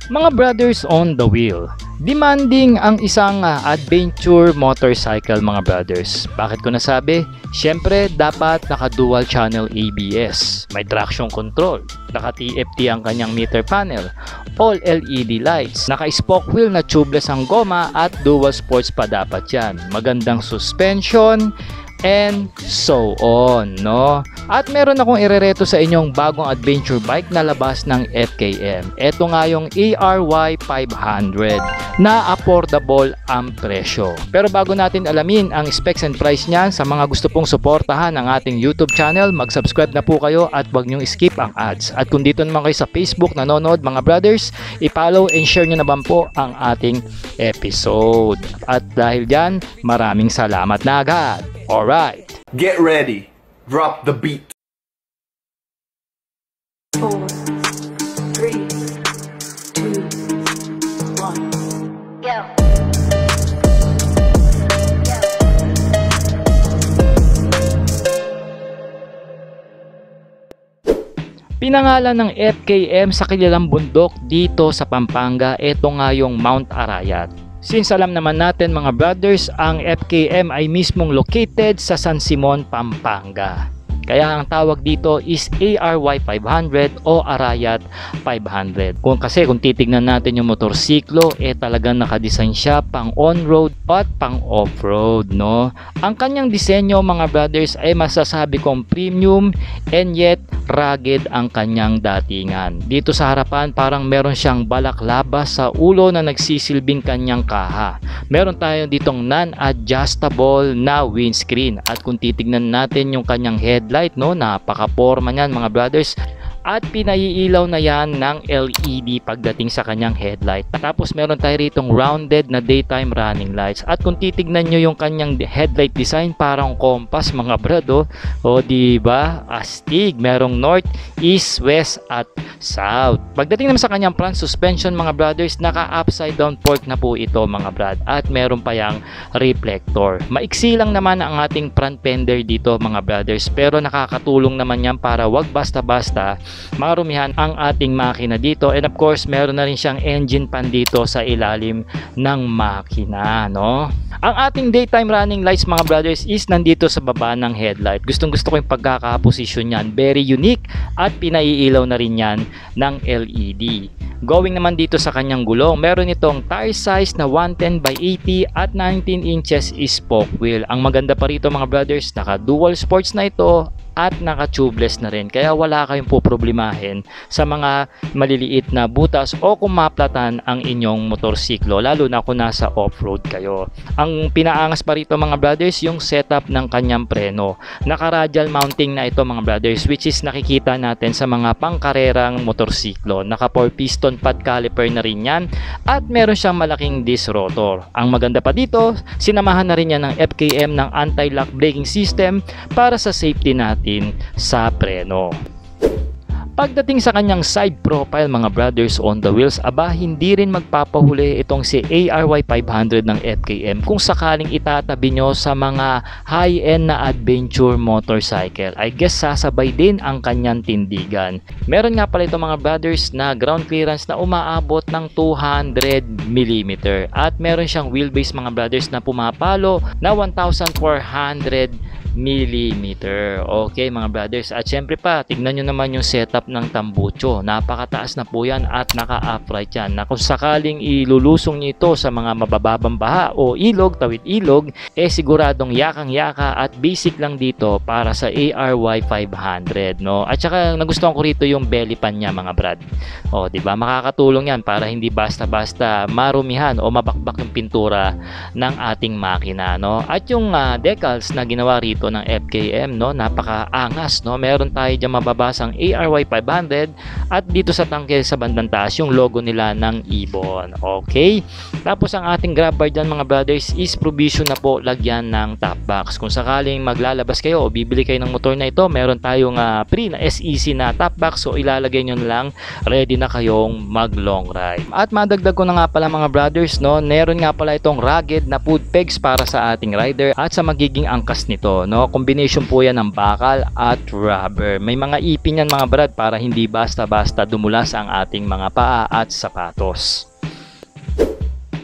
Mga brothers on the wheel, demanding ang isang adventure motorcycle mga brothers. Bakit ko nasabi? Siyempre dapat naka dual channel ABS, may traction control, naka TFT ang kanyang meter panel, all LED lights, naka spoke wheel na tubeless ang goma at dual sports pa dapat yan. Magandang suspension and so on, no? At meron akong irereto sa inyong bagong adventure bike na labas ng FKM. Ito nga yung ARY 500 na affordable ang presyo. Pero bago natin alamin ang specs and price niyan, sa mga gusto pong suportahan ang ating YouTube channel, mag-subscribe na po kayo at wag niyong skip ang ads. At kung dito naman kayo sa Facebook nanonood mga brothers, i-follow and share niyo naman po ang ating episode. At dahil dyan, maraming salamat na agad. Alright. Get ready. Drop the beat. 4, 3, 2, 1, go. Pinangalan ng FKM sa kilalang bundok dito sa Pampanga, ito nga yung Mount Arayat. Since alam naman natin mga brothers, ang FKM ay mismong located sa San Simon, Pampanga. Kaya ang tawag dito is ARY 500 o Arayat 500. Kung titignan natin yung motorsiklo, talagang nakadesign siya pang on-road at pang off-road, no? Ang kanyang disenyo mga brothers ay masasabi kong premium and yet rugged ang kanyang datingan. Dito sa harapan parang meron siyang balaklaba sa ulo na nagsisilbing kanyang kaha. Meron tayo ditong non-adjustable na windscreen at kung titignan natin yung kanyang headlight, no, napaka-porma niyan mga brothers. At pinaiilaw na yan ng LED pagdating sa kanyang headlight. Tapos meron tayo ritong rounded na daytime running lights. At kung titignan nyo yung kanyang headlight design, parang compass mga brado. O diba? Astig. Merong north, east, west at south. Pagdating naman sa kanyang front suspension mga brothers, naka upside down fork na po ito mga brad. At meron pa yang reflector. Maiksi lang naman ang ating front fender dito mga brothers. Pero nakakatulong naman yan para wag basta-basta marumihan ang ating makina dito. And of course meron na rin siyang engine pan dito sa ilalim ng makina, no? Ang ating daytime running lights mga brothers is nandito sa baba ng headlight. Gustong gusto ko yung pagkakaposisyon yan, very unique. At pinaiilaw na rin yan ng LED. Going naman dito sa kanyang gulong, meron itong tire size na 110 by 80 at 19 inches spoke wheel. Ang maganda pa rito mga brothers, naka dual sports na ito at naka tubeless na rin, kaya wala kayong poproblemahin sa mga maliliit na butas o kung maplatan ang inyong motorsiklo, lalo na kung nasa off-road kayo. Ang pinaangas pa rito mga brothers, yung setup ng kanyang preno. Naka radial mounting na ito mga brothers, which is nakikita natin sa mga pangkarerang motorsiklo. Naka 4 piston pad caliper na rin yan at meron siyang malaking disc rotor. Ang maganda pa dito, sinamahan na rin yan ng FKM ng anti-lock braking system para sa safety natin sa preno. Pagdating sa kanyang side profile mga brothers on the wheels, aba hindi rin magpapahuli itong si ARY 500 ng FKM kung sakaling itatabi nyo sa mga high-end na adventure motorcycle. I guess sasabay din ang kanyang tindigan. Meron nga pala itong mga brothers na ground clearance na umaabot ng 200mm at meron siyang wheelbase mga brothers na pumapalo na 1,400mm. Okay mga brothers, at syempre pa tignan nyo naman yung setup ng tambucho, napakataas na po yan at naka-upright yan, na kung sakaling ilulusong nyo ito sa mga mabababang baha o ilog, tawid ilog, siguradong yakang yaka at basic lang dito para sa ARY 500, no? At saka nagustuhan ko rito yung belly pan niya mga brad, diba, makakatulong yan para hindi basta-basta marumihan o mabakbak yung pintura ng ating makina, no? At yung decals na ginawa rito ng FKM, no, napakaangas, no? Meron tayo diyan mababasang ARY 500 at dito sa tangke sa bandang taas yung logo nila ng Ibon. Okay? Tapos ang ating grab bar dyan mga brothers is provision na po lagyan ng top box. Kung sakaling maglalabas kayo o bibili kayo ng motor na ito, meron tayong free na SEC na top box, so ilalagay nyo na lang, ready na kayong mag long ride. At madagdag ko na nga pala mga brothers, no, meron nga pala itong rugged na foot pegs para sa ating rider at sa magiging angkas nito, no? Combination po yan ng bakal at rubber. May mga ipin yan mga brad para para hindi basta-basta dumulas ang ating mga paa at sapatos.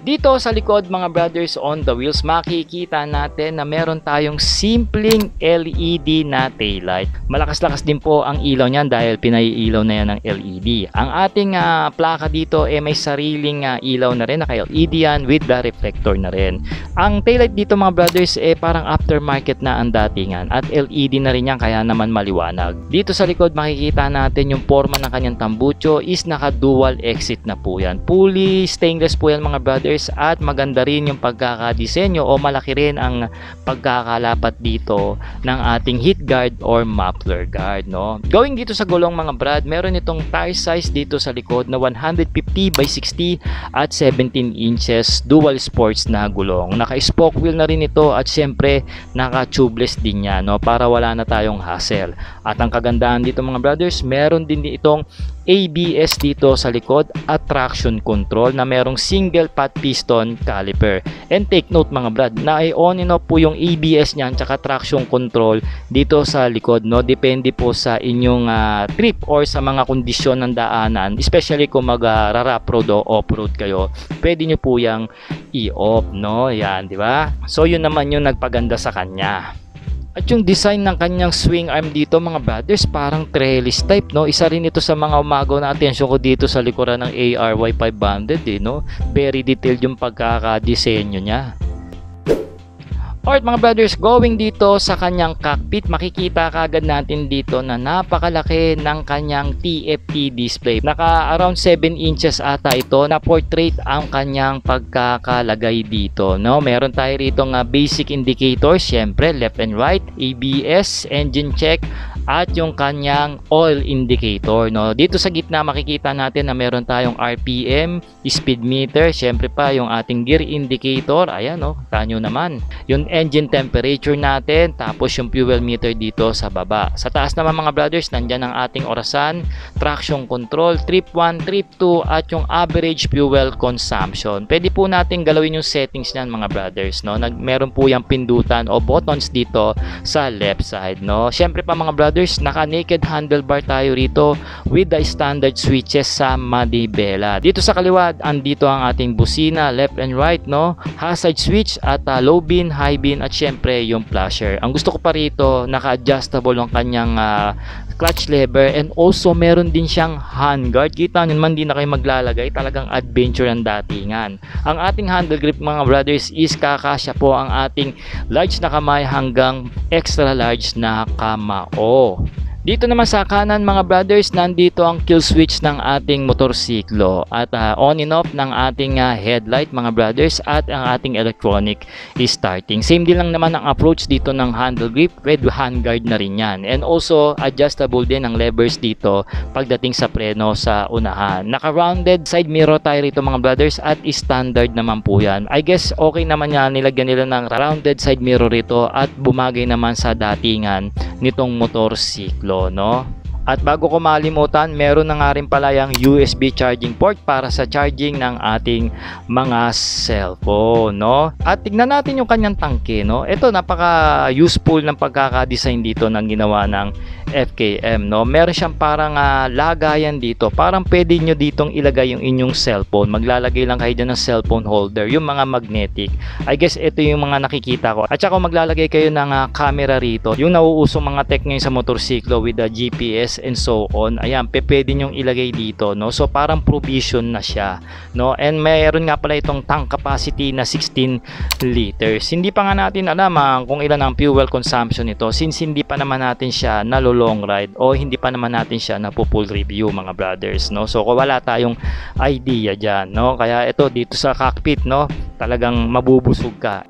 Dito sa likod mga brothers on the wheels, makikita natin na meron tayong simpleng LED na taillight. Malakas-lakas din po ang ilaw niyan dahil pinaiilaw na yan ng LED. Ang ating plaka dito may sariling ilaw na rin, naka-LED yan with the reflector na rin. Ang taillight dito mga brothers parang aftermarket na ang datingan at LED na rin yan kaya naman maliwanag. Dito sa likod makikita natin yung forma ng kanyang tambucho is naka-dual exit na po yan. Fully stainless po yan mga brothers. At maganda rin yung pagkakadisenyo o malaki rin ang pagkakalapat dito ng ating heat guard or muffler guard, no? Going dito sa gulong mga brad, meron itong tire size dito sa likod na 150 by 60 at 17 inches dual sports na gulong. Naka-spoke wheel na rin ito at syempre naka-tubeless din yan, no? Para wala na tayong hassle. At ang kagandahan dito mga brothers, meron din itong ABS dito sa likod at traction control na merong single pot piston caliper. And take note mga brad, na i-on and off po yung ABS niyan tsaka traction control dito sa likod, no? Depende po sa inyong trip or sa mga kondisyon ng daanan, especially kung mag-rap road o off-road kayo, pwede nyo po yung i-off, no? Yan, di ba? So yun naman yung nagpaganda sa kanya. At yung design ng kanyang swing arm dito mga brothers, parang trellis type, no? Isa rin ito sa mga umagaw na atensyon ko dito sa likuran ng ARY 500, no? Very detailed yung pagkakadesenyo niya. Alright mga brothers, going dito sa kanyang cockpit, makikita kagad natin dito na napakalaki ng kanyang TFT display. Naka around 7 inches ata ito na portrait ang kanyang pagkakalagay dito, no? Meron tayo rito nga basic indicators, syempre left and right, ABS, engine check, at yung kanyang oil indicator, no? Dito sa gitna makikita natin na meron tayong RPM, speed meter, syempre pa yung ating gear indicator, ayan, no? Tanyo naman. Yung engine temperature natin, tapos yung fuel meter dito sa baba. Sa taas naman mga brothers, nandyan ang ating orasan, traction control, trip 1, trip 2, at yung average fuel consumption. Pwede po natin galawin yung settings niyan mga brothers, no? Meron po yung pindutan o buttons dito sa left side, no? Syempre pa mga brothers, naka naked handlebar tayo rito with the standard switches sa manibela. Dito sa kaliwa, andito ang ating busina, left and right, no? Hazard switch at low bin, high bin, at syempre yung flasher. Ang gusto ko pa rito, naka-adjustable ang kanyang clutch lever, and also meron din siyang handguard. Kita nyo naman, di na kayo maglalagay, talagang adventure ang datingan. Ang ating handle grip mga brothers is kakasya po ang ating large na kamay hanggang extra large na kamao. Dito naman sa kanan mga brothers, nandito ang kill switch ng ating motorsiklo at on and off ng ating headlight mga brothers, at ang ating electronic starting. Same din lang naman ang approach dito ng handle grip with handguard na rin yan, and also adjustable din ang levers dito pagdating sa preno sa unahan. Naka-rounded side mirror tayo rito mga brothers at standard naman po yan. I guess okay naman yan, nilagyan nila ng rounded side mirror rito at bumagay naman sa datingan nitong motorsiklo, no? At bago ko malimutan, meron na nga rin pala yung USB charging port para sa charging ng ating mga cellphone, no? At tignan natin yung kanyang tangke, no? Ito napaka useful ng pagkaka-design dito ng ginawa ng FKM, no? Meron siyang parang lagayan dito. Parang pwede nyo ditong ilagay yung inyong cellphone. Maglalagay lang kayo dyan ng cellphone holder, yung mga magnetic. I guess ito yung mga nakikita ko. At saka maglalagay kayo ng camera rito. Yung nauusong mga tech ngayon sa motorsiklo with the GPS and so on. Ayan, pwede nyong ilagay dito, no? So parang provision na siya, no? And mayroon nga pala itong tank capacity na 16 liters. Hindi pa nga natin alam kung ilan ang fuel consumption nito, since hindi pa naman natin siya long ride o hindi pa naman natin siya na full review mga brothers, no? So wala tayong idea dyan, no? Kaya ito dito sa cockpit, no, talagang mabubusog ka.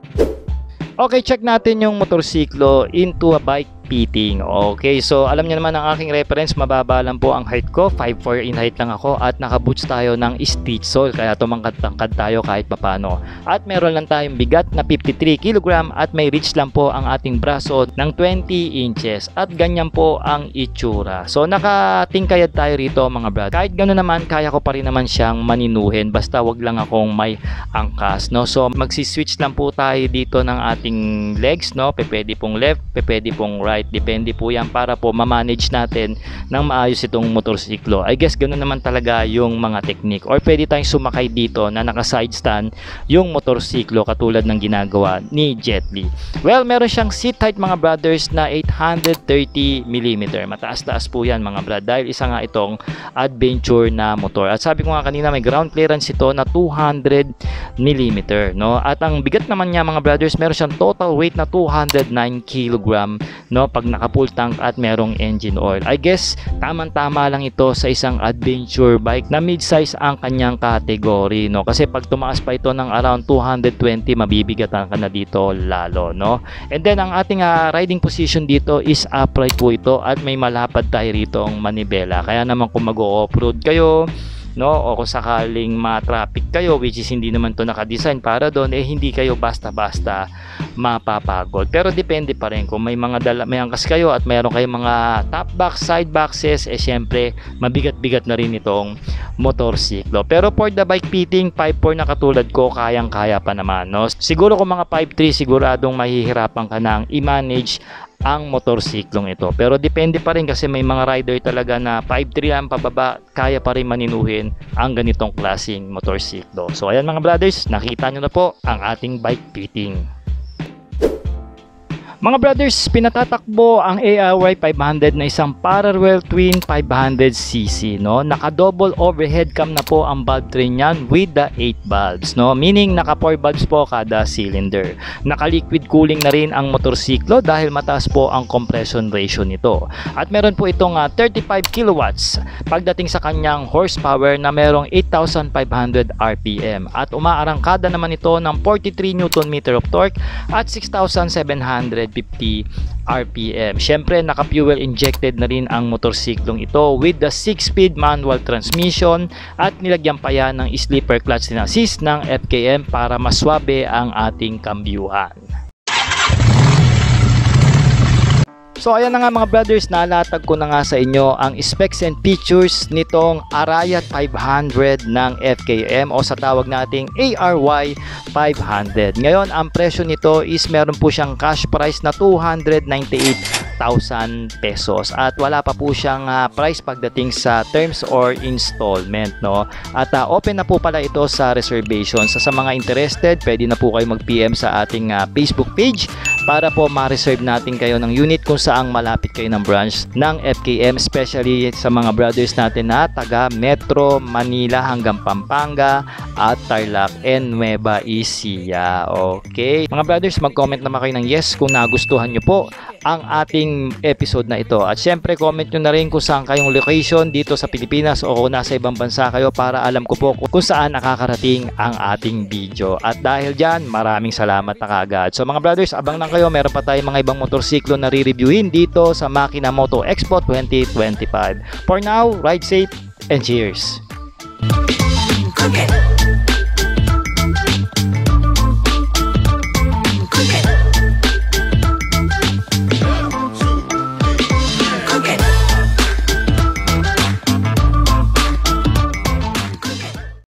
Okay, check natin yung motorsiklo into a bike fitting. Okay, so alam niyo naman ang aking reference, mababa lang po ang height ko, 5'4" in height lang ako, at naka-boots tayo ng stitch sole, kaya tumangkad-tangkad tayo kahit papano. At meron lang tayong bigat na 53 kg at may reach lang po ang ating braso ng 20 inches, at ganyan po ang itsura. So nakatingkayad tayo rito mga brad. Kahit gano'n naman, kaya ko pa rin naman siyang maninuhin, basta wag lang akong may angkas, no? So magsiswitch lang po tayo dito ng ating legs, no? Pwede pong left, pwede pong right. height. Depende po yan para po ma-manage natin ng maayos itong motorsiklo. I guess ganoon naman talaga yung mga technique. Or pwede tayong sumakay dito na naka-side stand yung motorsiklo katulad ng ginagawa ni Jet Li. Well, meron siyang seat height mga brothers na 830mm. Mataas-taas po yan mga brad dahil isa nga itong adventure na motor. At sabi ko nga kanina may ground clearance ito na 200mm, no? At ang bigat naman niya mga brothers, meron siyang total weight na 209kg, no? Pag naka-full tank at merong engine oil. I guess tamang-tama lang ito sa isang adventure bike na mid-size ang kanyang category, no? Kasi pag tumaas pa ito ng around 220, mabibigatan ka na dito lalo, no? And then ang ating riding position dito is upright po ito at may malapad tayo rito ang manibela. Kaya naman kung mag-o-offroad kayo, no, o kung sakaling ma-traffic kayo, which is hindi naman to naka-design para doon, hindi kayo basta-basta mapapagod. Pero depende pa rin kung may mga may angkas kayo at mayroon kayong mga top box, side boxes, syempre mabigat-bigat na rin itong motorsiklo. Pero for the bike fitting, 5.4 na katulad ko, kayang-kaya pa naman, no? Siguro kung mga 5.3, siguradong mahihirapan ka nang i-manage ang motorsiklong ito. Pero depende pa rin kasi may mga rider talaga na 5.3 ang pababa, kaya pa rin maninuhin ang ganitong klaseng motorsiklo. So ayan mga brothers, nakita nyo na po ang ating bike fitting. Mga brothers, pinatatakbo ang ARY 500 na isang parallel twin 500cc, no? Naka-double overhead cam na po ang valve train niyan with the 8 valves, no? Meaning naka 4 valves po kada cylinder. Naka-liquid cooling na rin ang motorsiklo dahil mataas po ang compression ratio nito. At meron po itong 35 kilowatts pagdating sa kanyang horsepower na merong 8,500 RPM. At umaarangkada naman ito ng 43 Nm of torque at 6,750 RPM. Syempre naka-fuel injected na rin ang motorsiklong ito with the 6-speed manual transmission at nilagyan pa yan ng sleeper clutch assist ng FKM para maswabe ang ating kambyuhan. So ayan na nga mga brothers, nalatag ko na nga sa inyo ang specs and features nitong Arayat 500 ng FKM o sa tawag nating ARY 500. Ngayon ang presyo nito is meron po siyang cash price na 298,000 pesos at wala pa po siyang price pagdating sa terms or installment, no? At open na po pala ito sa reservation. Sa mga interested, pwede na po kayo mag-PM sa ating Facebook page para po ma-reserve natin kayo ng unit kung saang malapit kayo ng branch ng FKM, especially sa mga brothers natin na taga Metro Manila hanggang Pampanga at Tarlac and Nueva Ecija. Okay, mga brothers, mag-comment naman kayo ng yes kung nagustuhan nyo po ang ating episode na ito. At syempre, comment nyo na rin kung saan kayong location dito sa Pilipinas o kung nasa ibang bansa kayo para alam ko po kung saan nakakarating ang ating video. At dahil dyan, maraming salamat na kaagad. So mga brothers, abang lang kayo, meron pa tayong mga ibang motorsiklo na re-reviewin dito sa Makina Moto Expo 2025. For now, ride safe and cheers!